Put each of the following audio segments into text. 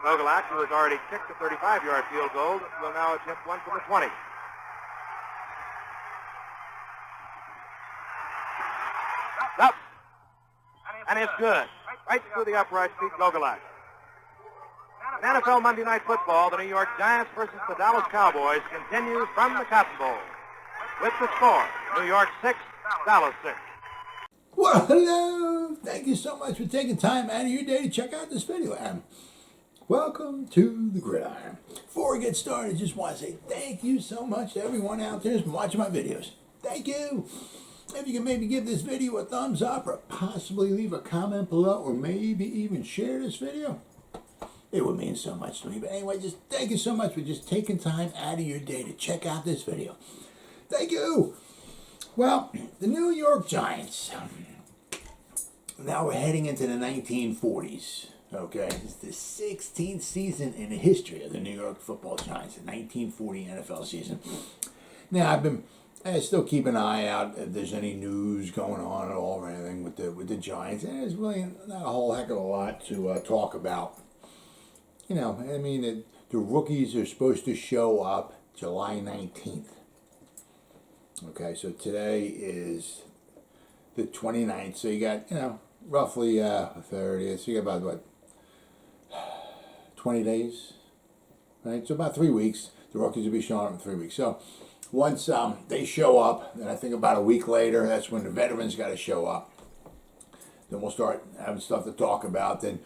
Gogolak, who has already kicked a 35-yard field goal, will now attempt one from the 20. Up. And it's good. Right through the upright feet, Gogolak. In NFL Monday Night Football, the New York Giants versus the Dallas Cowboys continues from the Cotton Bowl. With the score, New York 6, Dallas 6. Well, hello. Thank you so much for taking time out of your day to check out this video. Welcome to the Gridiron. Before we get started, I just want to say thank you so much to everyone out there who's been watching my videos. Thank you. If you can maybe give this video a thumbs up or possibly leave a comment below or maybe even share this video, it would mean so much to me. But anyway, just thank you so much for just taking time out of your day to check out this video. Thank you. Well, the New York Giants. Now we're heading into the 1940s. Okay, it's the 16th season in the history of the New York Football Giants, the 1940 NFL season. Now I still keep an eye out if there's any news going on at all or anything with the Giants. And there's really not a whole heck of a lot to talk about. You know, I mean, the rookies are supposed to show up July 19th. Okay, so today is the 29th. So you got, roughly 30th. So you got about, what, 20 days? Right? So about 3 weeks. The rookies will be showing up in 3 weeks. So once they show up, then I think about a week later, that's when the veterans got to show up. Then we'll start having stuff to talk about. Then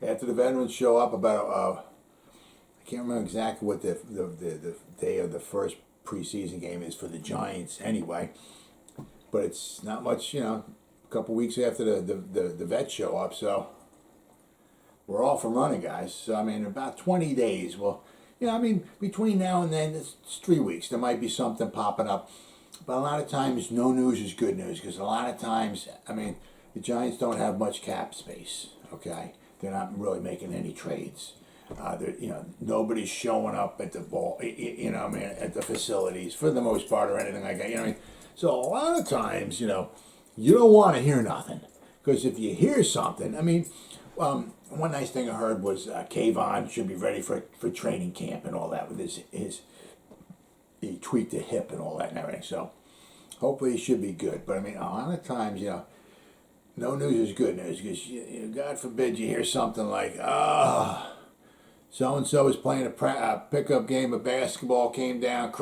after the veterans show up, about I can't remember exactly what the day of the first preseason game is for the Giants anyway, but it's not much, a couple weeks after the vets show up, so we're off and running, guys. So I mean, about 20 days. Well, between now and then, it's 3 weeks. There might be something popping up, but a lot of times, no news is good news, because a lot of times, the Giants don't have much cap space. Okay. They're not really making any trades. Nobody's showing up at the ball, at the facilities for the most part or anything like that. So a lot of times, you don't want to hear nothing, because if you hear something, one nice thing I heard was Kayvon should be ready for training camp and all that with he tweaked the hip and all that and everything. So hopefully he should be good. But a lot of times, no news is good news, because God forbid you hear something like, so-and-so is playing a pickup game of basketball, came down,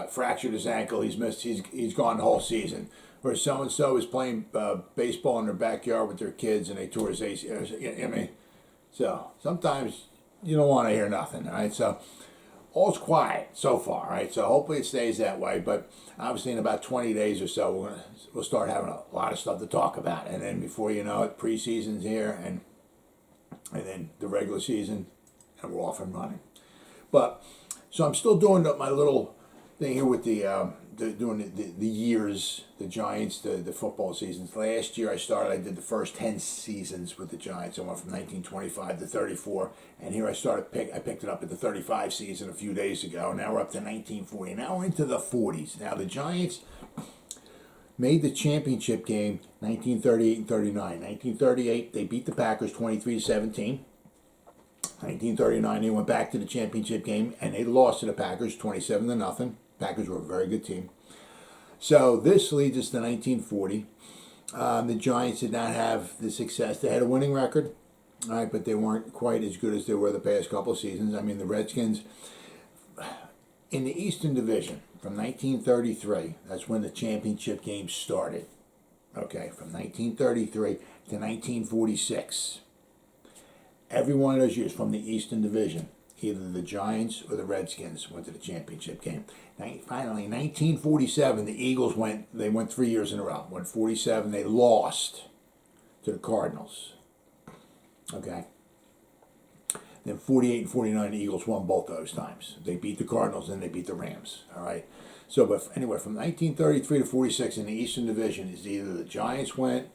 fractured his ankle, he's gone the whole season. Or so-and-so is playing baseball in their backyard with their kids and they tore his ACL. So sometimes you don't want to hear nothing, all right? So all's quiet so far, right? So hopefully it stays that way. But obviously in about 20 days or so, we'll start having a lot of stuff to talk about. And then before you know it, preseason's here, and then the regular season, and we're off and running. But so I'm still doing my little thing here with doing the years, the Giants, the football seasons. Last year I did the first 10 seasons with the Giants. I went from 1925 to 34, and here I picked it up at the 35 season a few days ago. Now we're up to 1940. Now we're into the 40s. Now the Giants made the championship game 1938 and 39. 1938 they beat the Packers 23-17. 1939 they went back to the championship game and they lost to the Packers 27-0. Packers were a very good team. So this leads us to 1940. The Giants did not have the success. They had a winning record, all right, but they weren't quite as good as they were the past couple of seasons. The Redskins in the Eastern Division from 1933, that's when the championship game started. Okay, from 1933 to 1946. Every one of those years from the Eastern Division, either the Giants or the Redskins went to the championship game. Finally, 1947, the Eagles went 3 years in a row. Went 47, they lost to the Cardinals. Okay. Then 48 and 49, the Eagles won both those times. They beat the Cardinals and they beat the Rams. All right. So, but anyway, from 1933 to 46 in the Eastern Division is either the Giants went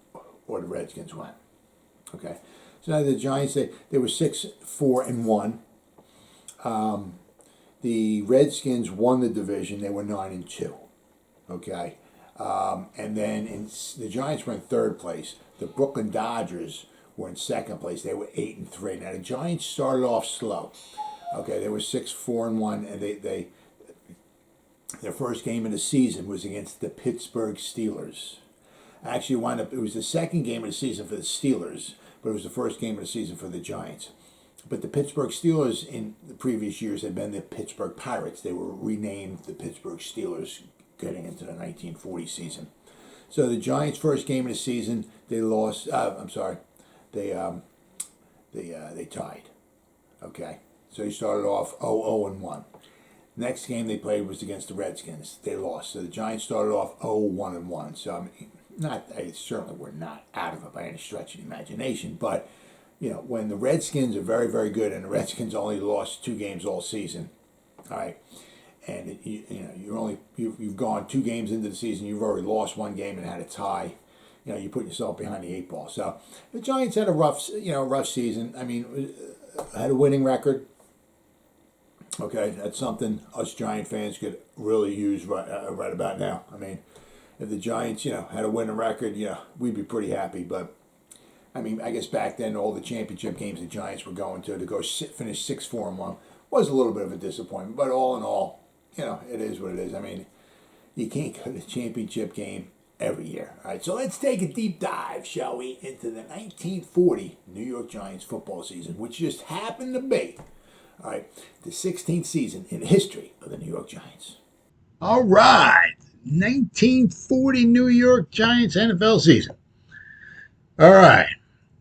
or the Redskins went. Okay. So now the Giants, they were 6-4-1. The Redskins won the division. They were 9-2. Okay. And then the Giants were in third place. The Brooklyn Dodgers were in second place. They were 8-3. Now the Giants started off slow. Okay, they were 6-4-1, and their first game of the season was against the Pittsburgh Steelers. Actually, it was the second game of the season for the Steelers, but it was the first game of the season for the Giants. But the Pittsburgh Steelers in the previous years had been the Pittsburgh Pirates. They were renamed the Pittsburgh Steelers getting into the 1940 season. So the Giants' first game of the season, they lost. They tied. Okay, so they started off 0-1. Next game they played was against the Redskins. They lost. So the Giants started off 0-1. So I mean, they certainly were not out of it by any stretch of the imagination. But when the Redskins are very, very good, and the Redskins only lost 2 games all season, all right, and you've gone 2 games into the season, you've already lost 1 game and had a tie. You put yourself behind the 8 ball. So the Giants had a rough season. I mean, had a winning record. Okay, that's something us Giant fans could really use right about now. I mean, if the Giants, had a winning record, we'd be pretty happy. But I mean, I guess back then all the championship games the Giants were going to go finish 6-4-1 was a little bit of a disappointment. But all in all, it is what it is. I mean, you can't go to the championship game every year. All right, so let's take a deep dive, shall we, into the 1940 New York Giants football season, which just happened to be, all right, the 16th season in the history of the New York Giants. All right, 1940 New York Giants NFL season. All right,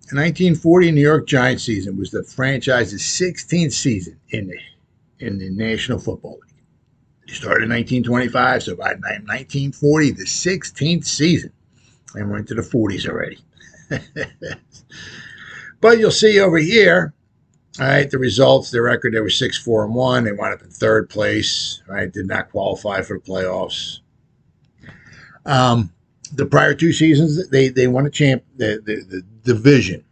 the 1940 New York Giants season was the franchise's 16th season in the National Football League. It started in 1925, so by 1940, the 16th season, and we're into the 40s already. But you'll see over here, all right, the results, the record, they were 6-4-1. They wound up in 3rd place, right? Did not qualify for the playoffs. The prior 2 seasons, they won the division.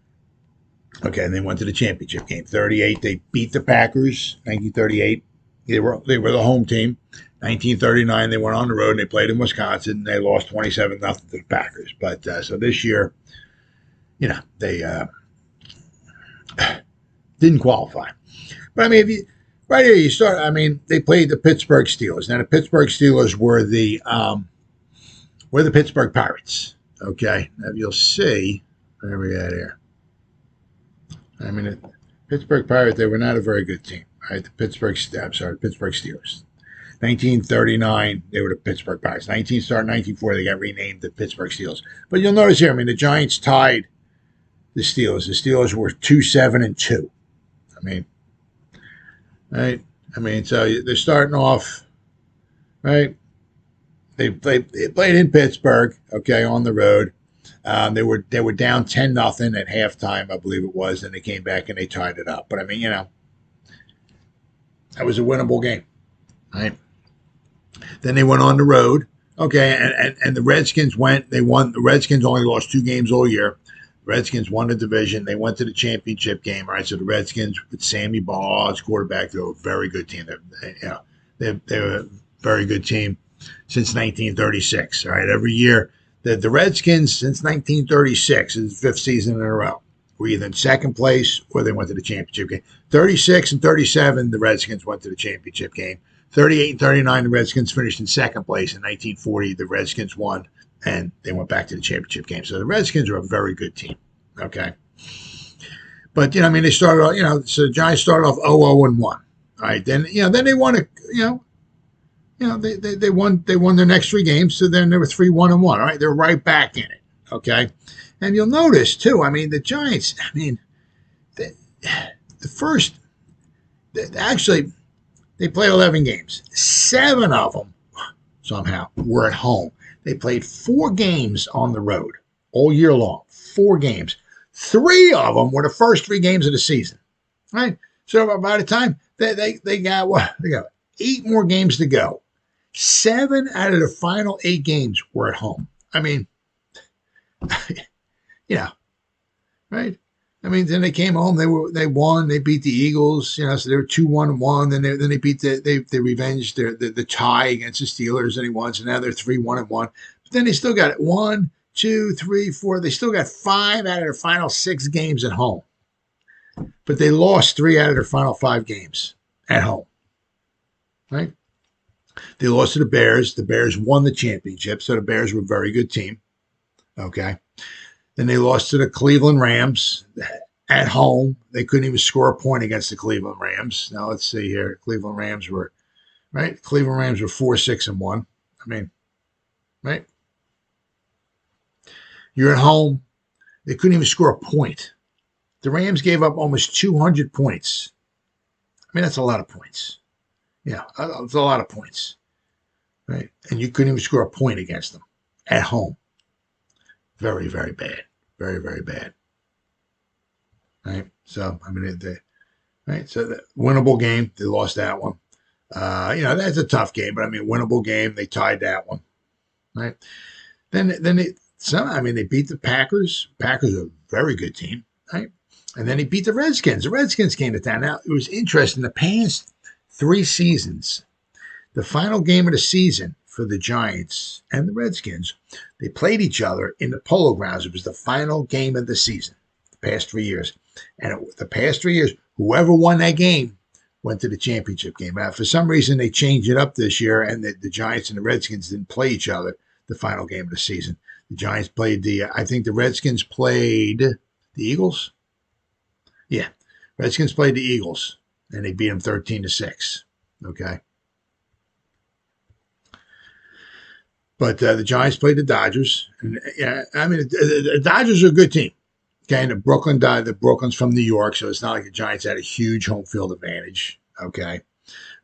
Okay, and they went to the championship game. 38, they beat the Packers. 1938, they were the home team. 1939, they went on the road and they played in Wisconsin. They lost 27-0 to the Packers. But so this year, they didn't qualify. But I mean, right here you start. I mean, they played the Pittsburgh Steelers. Now the Pittsburgh Steelers were the Pittsburgh Pirates. Okay, now you'll see where we at here. I mean, the Pittsburgh Pirates, they were not a very good team. Right, the Pittsburgh Steelers. 1939, they were the Pittsburgh Pirates. 1940, they got renamed the Pittsburgh Steelers. But you'll notice here, I mean, the Giants tied the Steelers. The Steelers were 2-7-2. I mean, right? I mean, so they're starting off, right? They played in Pittsburgh, okay, on the road. They were down 10-0 at halftime, I believe it was, and they came back and they tied it up. But I mean, that was a winnable game, right? Then they went on the road, okay, and the Redskins won. The Redskins only lost 2 games all year. The Redskins won the division. They went to the championship game, right? So the Redskins with Sammy Baugh as quarterback, they were a very good team. They were a very good team since 1936, all right? Every year, the Redskins since 1936 is the 5th season in a row. Were either in 2nd place or they went to the championship game. 36 and 37, the Redskins went to the championship game. 38 and 39, the Redskins finished in 2nd place. In 1940, the Redskins won, and they went back to the championship game. So the Redskins are a very good team, okay? But, they started off, so the Giants started off 0-1. All right, then they won they won their next 3 games, so then they were 3-1-1. All right, they're right back in it, okay? And you'll notice, too, I mean, the Giants, I mean, they played 11 games. 7 of them, somehow, were at home. They played 4 games on the road all year long. 4 games. 3 of them were the first 3 games of the season, right? So by the time they got 8 more games to go. 7 out of the final 8 games were at home. I mean, right? I mean, then they came home. They won. They beat the Eagles. So they were 2-1-1. Then they beat they revenged the tie against the Steelers, and he won. So now they're 3-1-1. But then they still got it 1, 2, 3, 4. They still got 5 out of their final 6 games at home. But they lost 3 out of their final 5 games at home. Right? They lost to the Bears. The Bears won the championship, so the Bears were a very good team. Okay. Then they lost to the Cleveland Rams at home. They couldn't even score a point against the Cleveland Rams. Now, let's see here. Cleveland Rams were, right? Cleveland Rams were 4-6-1. I mean, right? You're at home. They couldn't even score a point. The Rams gave up almost 200 points. I mean, that's a lot of points. Yeah, it's a lot of points. Right? And you couldn't even score a point against them at home. Very, very bad. Very, very bad. Right? So, I mean, right? So, the winnable game, they lost that one. That's a tough game, but I mean, winnable game, they tied that one. Right? Then they beat the Packers. Packers are a very good team. Right? And then he beat the Redskins. The Redskins came to town. Now, it was interesting. The past 3 seasons, the final game of the season for the Giants and the Redskins, they played each other in the Polo Grounds. It was the final game of the season, the past 3 years. And the past 3 years, whoever won that game went to the championship game. Now, for some reason, they changed it up this year, and the Giants and the Redskins didn't play each other the final game of the season. The Giants played I think the Redskins played the Eagles. Yeah, Redskins played the Eagles, and they beat them 13-6. Okay. But the Giants played the Dodgers. And, I mean, the Dodgers are a good team. Okay, and the Brooklyn's from New York, so it's not like the Giants had a huge home field advantage. Okay,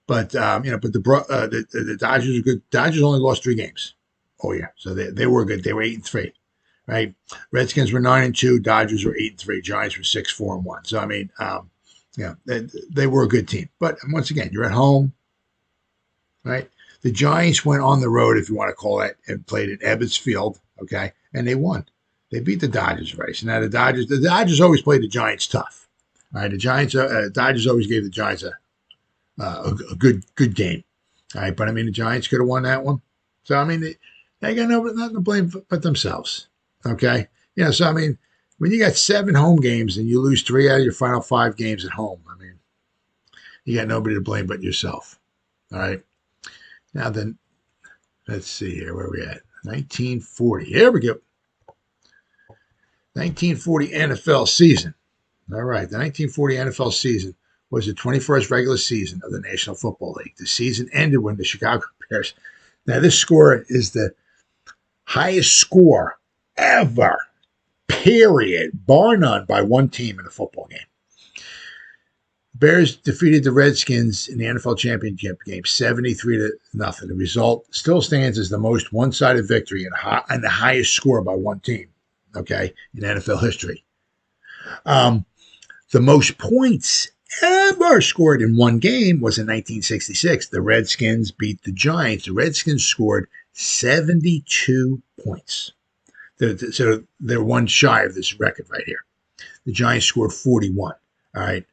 but the Dodgers are good. Dodgers only lost 3 games. Oh yeah, so they were good. They were 8-3, right? Redskins were 9-2. Dodgers were 8-3. Giants were 6-4-1. So I mean, they were a good team. But once again, you're at home, right? The Giants went on the road, if you want to call it, and played at Ebbets Field, okay, and they won. They beat the Dodgers race. Now the Dodgers always played the Giants tough. All right, the Dodgers always gave the Giants a good game. All right, but I mean the Giants could have won that one. So I mean they got nothing to blame but themselves. Okay, so I mean when you got 7 home games and you lose 3 out of your final 5 games at home, I mean you got nobody to blame but yourself. All right. Now then, let's see here. Where are we at? 1940. Here we go. 1940 NFL season. All right. The 1940 NFL season was the 21st regular season of the National Football League. The season ended when the Chicago Bears. Now, this score is the highest score ever, period, bar none, by one team in a football game. Bears defeated the Redskins in the NFL championship game 73-0. The result still stands as the most one-sided victory and the highest score by one team, okay, in NFL history. The most points ever scored in one game was in 1966. The Redskins beat the Giants. The Redskins scored 72 points. So they're one shy of this record right here. The Giants scored 41. All right.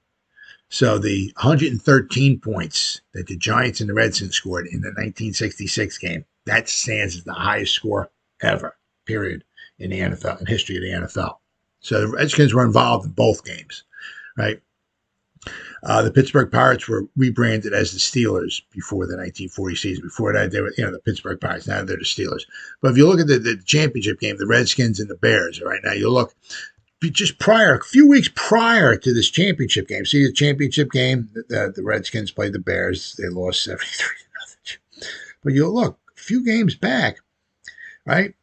So the 113 points that the Giants and the Redskins scored in the 1966 game, that stands as the highest score ever, period, in the NFL, in history of the NFL. So the Redskins were involved in both games, right? The Pittsburgh Pirates were rebranded as the Steelers before the 1940 season. Before that, they were, the Pittsburgh Pirates. Now they're the Steelers. But if you look at the championship game, the Redskins and the Bears, all right, now you look just a few weeks prior to this championship game. See the championship game, the Redskins played the Bears. They lost 73-0. But you look, a few games back, right?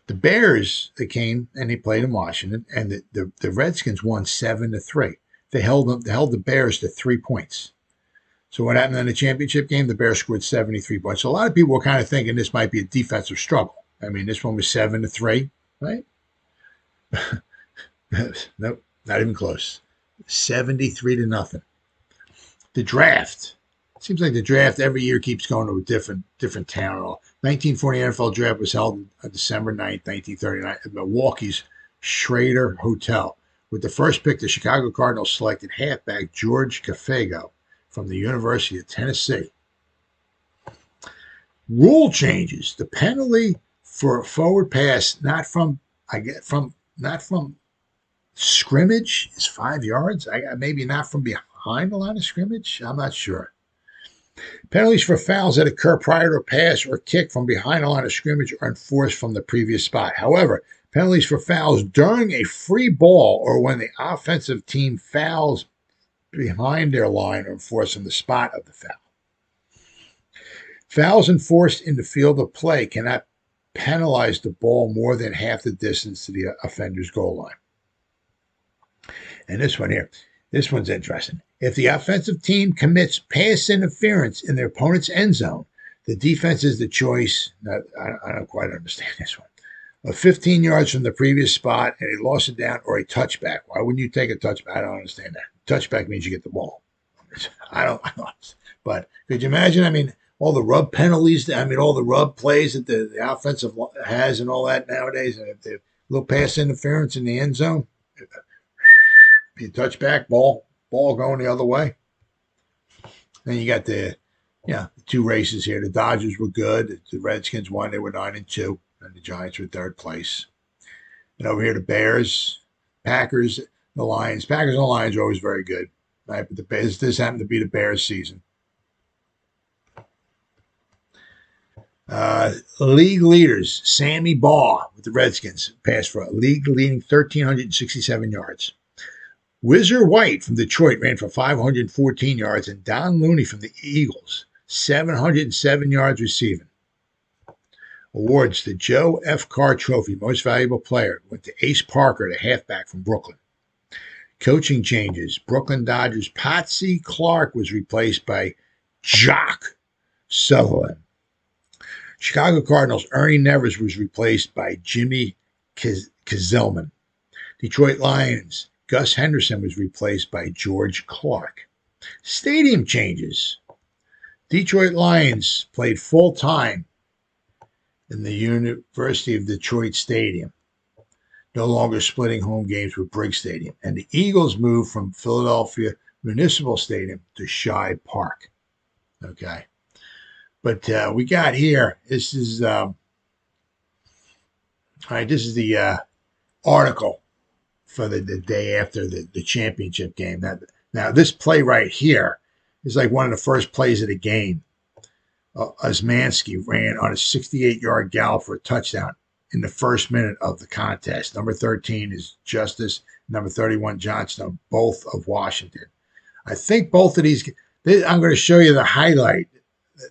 The Bears, they came and they played in Washington, and the Redskins won 7-3. They held the Bears to 3 points. So what happened in the championship game? The Bears scored 73 points. So a lot of people were kind of thinking this might be a defensive struggle. I mean, this one was 7-3, right? Nope, not even close. 73-0. The draft. It seems like the draft every year keeps going to a different town. 1940 NFL draft was held on December 9th, 1939 at Milwaukee's Schrader Hotel. With the first pick, the Chicago Cardinals selected halfback George Cafago from the University of Tennessee. Rule changes. The penalty for a forward pass not from scrimmage is 5 yards. Maybe not from behind the line of scrimmage. I'm not sure. Penalties for fouls that occur prior to a pass or kick from behind the line of scrimmage are enforced from the previous spot. However, penalties for fouls during a free ball or when the offensive team fouls behind their line are enforced from the spot of the foul. Fouls enforced in the field of play cannot penalize the ball more than half the distance to the offender's goal line. And this one's interesting. If the offensive team commits pass interference in their opponent's end zone, the defense is the choice. I don't quite understand this one. Of 15 yards from the previous spot and a loss of down or a touchback. Why wouldn't you take a touchback? I don't understand that. Touchback means you get the ball. I don't. But could you imagine? I mean, all the rub penalties. I mean, all the rub plays that the offensive has and all that nowadays. And if they little pass interference in the end zone, be a touchback, ball going the other way. Then you got the two races here. The Dodgers were good. The Redskins won. They were 9-2, and the Giants were third place. And over here, the Bears, Packers, the Lions. Packers and the Lions are always very good. Right? But this happened to be the Bears' season. League leaders, Sammy Baugh with the Redskins passed for a league-leading 1,367 yards. Whizzer White from Detroit ran for 514 yards, and Don Looney from the Eagles, 707 yards receiving. Awards: the Joe F. Carr Trophy, Most Valuable Player, went to Ace Parker, the halfback from Brooklyn. Coaching changes: Brooklyn Dodgers Potsy Clark was replaced by Jock Sutherland. Chicago Cardinals Ernie Nevers was replaced by Jimmy Kazelman. Detroit Lions Gus Henderson was replaced by George Clark. Stadium changes. Detroit Lions played full-time in the University of Detroit Stadium, no longer splitting home games with Briggs Stadium. And the Eagles moved from Philadelphia Municipal Stadium to Shibe Park. Okay. But we got here, this is the article for the day after the championship game. Now, this play right here is like one of the first plays of the game. Osmansky ran on a 68-yard gallop for a touchdown in the first minute of the contest. Number 13 is Justice, number 31 Johnstone, both of Washington. I think both of these. I'm going to show you the highlight.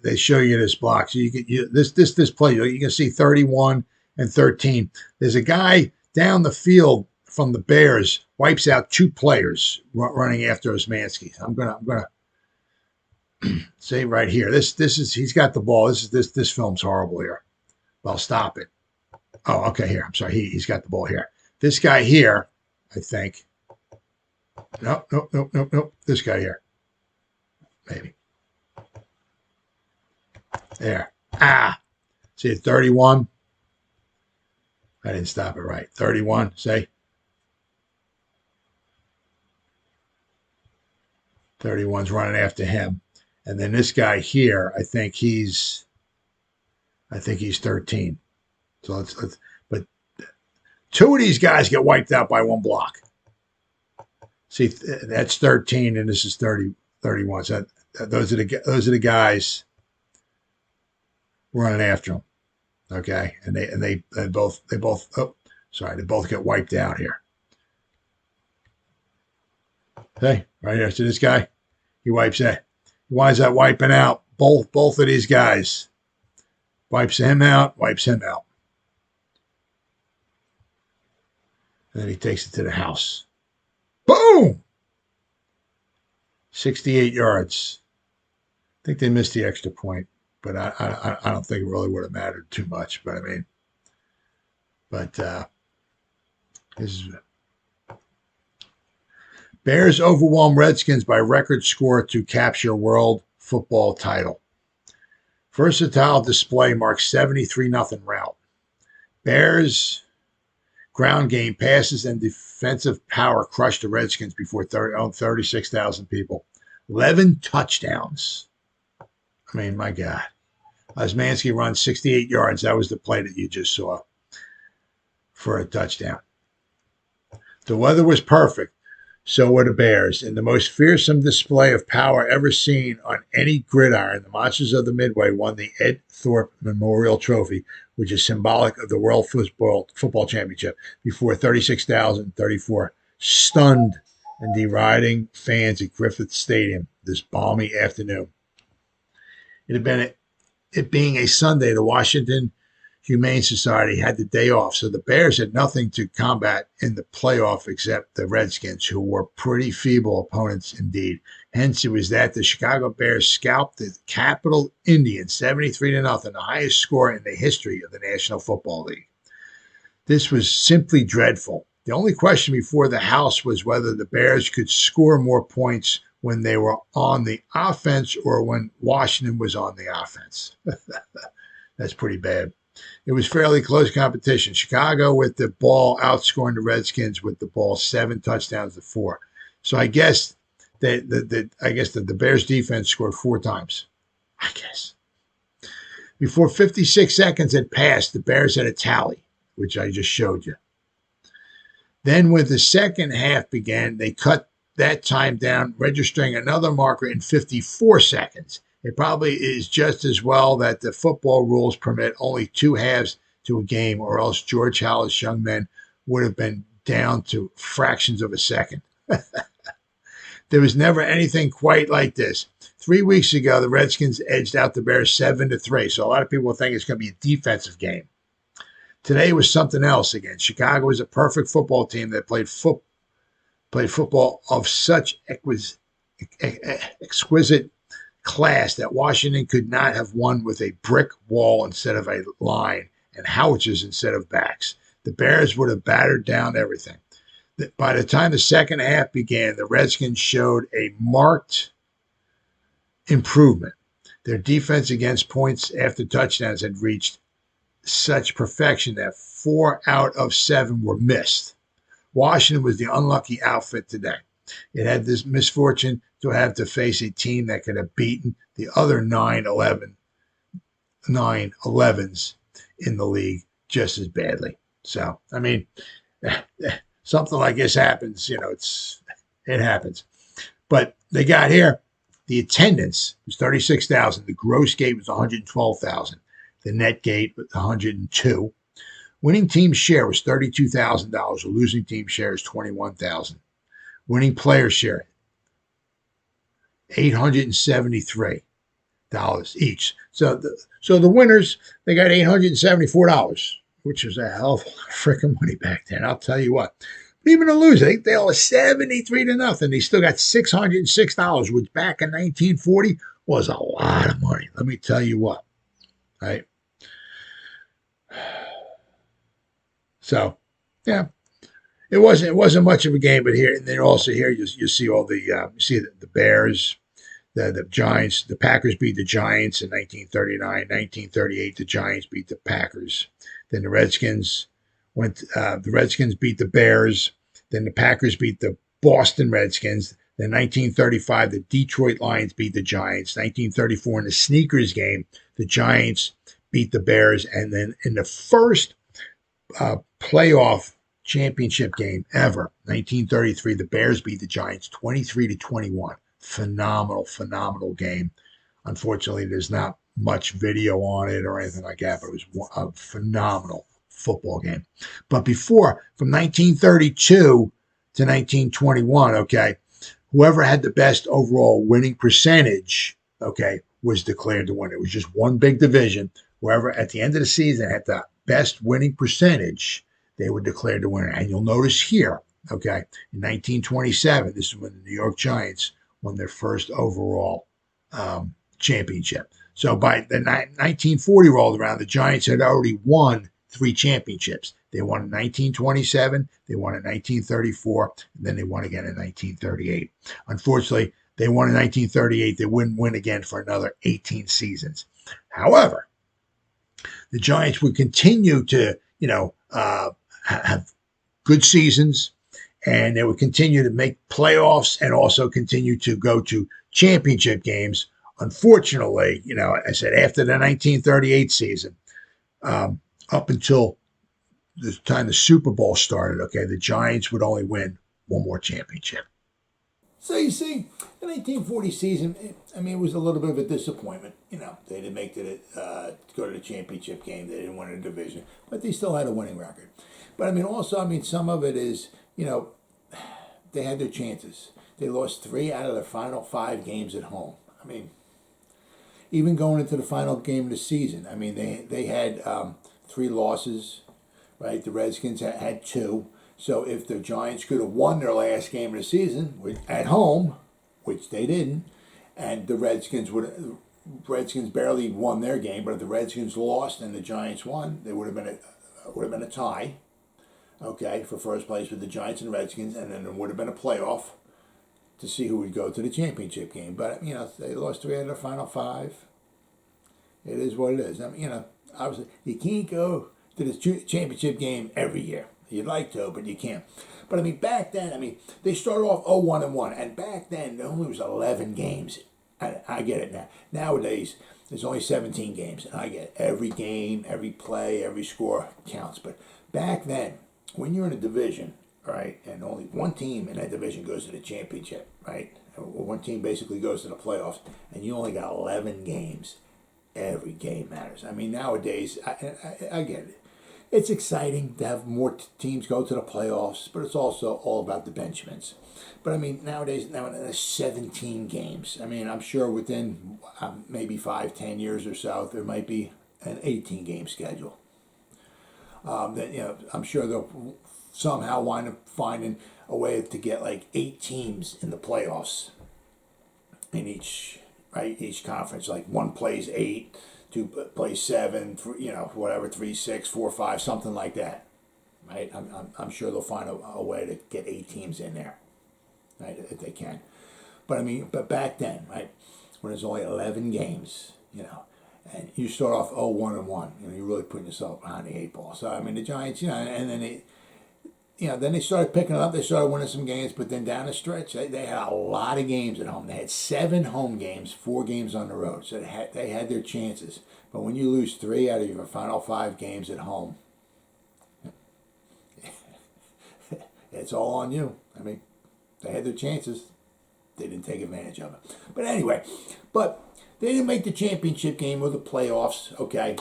They show you this block, so you can this play. You can see 31 and 13. There's a guy down the field from the Bears wipes out two players running after Osmansky. I'm gonna say right here. This is he's got the ball. This film's horrible here. Well, stop it. Oh, okay. Here, I'm sorry. He's got the ball here. This guy here, I think. Nope. This guy here, maybe. There. See it, 31. I didn't stop it right. 31, say. 31's running after him. And then this guy here, I think he's 13. So let's but two of these guys get wiped out by one block. See, that's 13 and this is 31. So those are the guys running after him. Okay. And they both get wiped out here. Hey, right here. So this guy, he wipes that. Why is that wiping out? Both of these guys. Wipes him out. And then he takes it to the house. Boom! 68 yards. I think they missed the extra point, but I don't think it really would have mattered too much. But I mean, this is Bears overwhelm Redskins by record score to capture World Football title. Versatile display marks 73-0 rout. Bears ground game passes and defensive power crushed the Redskins before 36,000 people. 11 touchdowns. I mean, my God. Osmanski runs 68 yards. That was the play that you just saw for a touchdown. The weather was perfect. So were the Bears. In the most fearsome display of power ever seen on any gridiron, the Monsters of the Midway won the Ed Thorpe Memorial Trophy, which is symbolic of the World Football Championship, before 36,034 stunned and deriding fans at Griffith Stadium this balmy afternoon. It being a Sunday, the Washington Humane Society had the day off, so the Bears had nothing to combat in the playoff except the Redskins, who were pretty feeble opponents indeed. Hence, it was that the Chicago Bears scalped the Capital Indians 73-0, the highest score in the history of the National Football League. This was simply dreadful. The only question before the House was whether the Bears could score more points when they were on the offense or when Washington was on the offense. That's pretty bad. It was fairly close competition. Chicago with the ball outscoring the Redskins with the ball 7 touchdowns to 4. So I guess the Bears defense scored 4 times. I guess. Before 56 seconds had passed, the Bears had a tally, which I just showed you. Then when the second half began, they cut that time down, registering another marker in 54 seconds. It probably is just as well that the football rules permit only 2 halves to a game, or else George Halas' young men would have been down to fractions of a second. There was never anything quite like this. 3 weeks ago, the Redskins edged out the Bears 7-3, so a lot of people think it's going to be a defensive game. Today was something else again. Chicago was a perfect football team that played football of such exquisite class that Washington could not have won with a brick wall instead of a line and howitzers instead of backs. The Bears would have battered down everything. By the time the second half began, the Redskins showed a marked improvement. Their defense against points after touchdowns had reached such perfection that 4 out of 7 were missed. Washington was the unlucky outfit today. It had this misfortune to have to face a team that could have beaten the other 9-11s in the league just as badly. So, I mean, something like this happens, it happens. But they got here. The attendance was 36,000. The gross gate was 112,000. The net gate was 102. Winning team share was $32,000. The losing team share is $21,000. Winning player share, $873 each. So the winners, they got $874, which is a hell of a lot of freaking money back then. I'll tell you what. But even the loser, they all 73-0. They still got $606, which back in 1940 was a lot of money. Let me tell you what. Right? So, yeah. It wasn't much of a game, but here and then also here you see all the the Bears, the Giants, the Packers beat the Giants in 1939, 1938 the Giants beat the Packers. Then the Redskins beat the Bears. Then the Packers beat the Boston Redskins. Then 1935 the Detroit Lions beat the Giants. 1934 in the sneakers game the Giants beat the Bears, and then in the first playoff championship game ever, 1933, the Bears beat the Giants 23-21. Phenomenal game. Unfortunately, there's not much video on it or anything like that, but it was a phenomenal football game. But before, from 1932 to 1921, okay, whoever had the best overall winning percentage, okay, was declared the winner. It was just one big division. Whoever at the end of the season had the best winning percentage, they were declared the winner. And you'll notice here, okay, in 1927, this is when the New York Giants won their first overall championship. So by the 1940 rolled around, the Giants had already won 3 championships. They won in 1927, they won in 1934, and then they won again in 1938. Unfortunately, they won in 1938. They wouldn't win again for another 18 seasons. However, the Giants would continue to, have good seasons, and they would continue to make playoffs and also continue to go to championship games unfortunately, I said after the 1938 season, up until the time the Super Bowl started, okay, the Giants would only win one more championship. So you see, the 1940 season, it was a little bit of a disappointment. They didn't make it go to the championship game. They didn't win a division, but they still had a winning record. But also, some of it is, they had their chances. They lost 3 out of their final 5 games at home. Even going into the final game of the season, they had 3 losses, right? The Redskins had 2. So if the Giants could have won their last game of the season at home, which they didn't, and the Redskins barely won their game, but if the Redskins lost and the Giants won, they would have been a tie, okay, for first place with the Giants and Redskins, and then there would have been a playoff to see who would go to the championship game. But they lost 3 out of their final 5. It is what it is. Obviously you can't go to the championship game every year. You'd like to, but you can't. But back then, they started off 0-1-1, and back then there only was 11 games. I get it now. Nowadays, there's only 17 games, and I get it. Every game, every play, every score counts. But back then, when you're in a division, right, and only one team in that division goes to the championship, right, one team basically goes to the playoffs, and you only got 11 games, every game matters. Nowadays, I get it. It's exciting to have more teams go to the playoffs, but it's also all about the Benjamins. But nowadays, there's 17 games. I'm sure within maybe 5-10 years or so, there might be an 18-game schedule. I'm sure they'll somehow wind up finding a way to get like 8 teams in the playoffs in each conference. Like one plays 8. 2 plays 7, 3, whatever, 3, 6, 4, 5, something like that, right? I'm sure they'll find a way to get 8 teams in there, right, if they can. But back then, right, when there's only 11 games, and you start off 0-1-1, you're really putting yourself behind the 8 ball. So the Giants, and then then they started picking it up. They started winning some games, but then down the stretch, they had a lot of games at home. They had 7 home games, 4 games on the road. So they had their chances. But when you lose 3 out of your final 5 games at home, it's all on you. They had their chances. They didn't take advantage of it. But anyway, they didn't make the championship game or the playoffs, okay,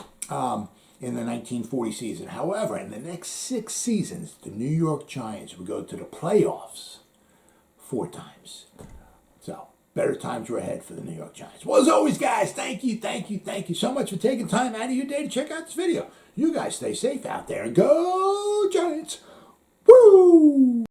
in the 1940 season. However, in the next 6 seasons, the New York Giants would go to the playoffs 4 times. So, better times were ahead for the New York Giants. Well, as always, guys, thank you so much for taking time out of your day to check out this video. You guys stay safe out there and go Giants! Woo!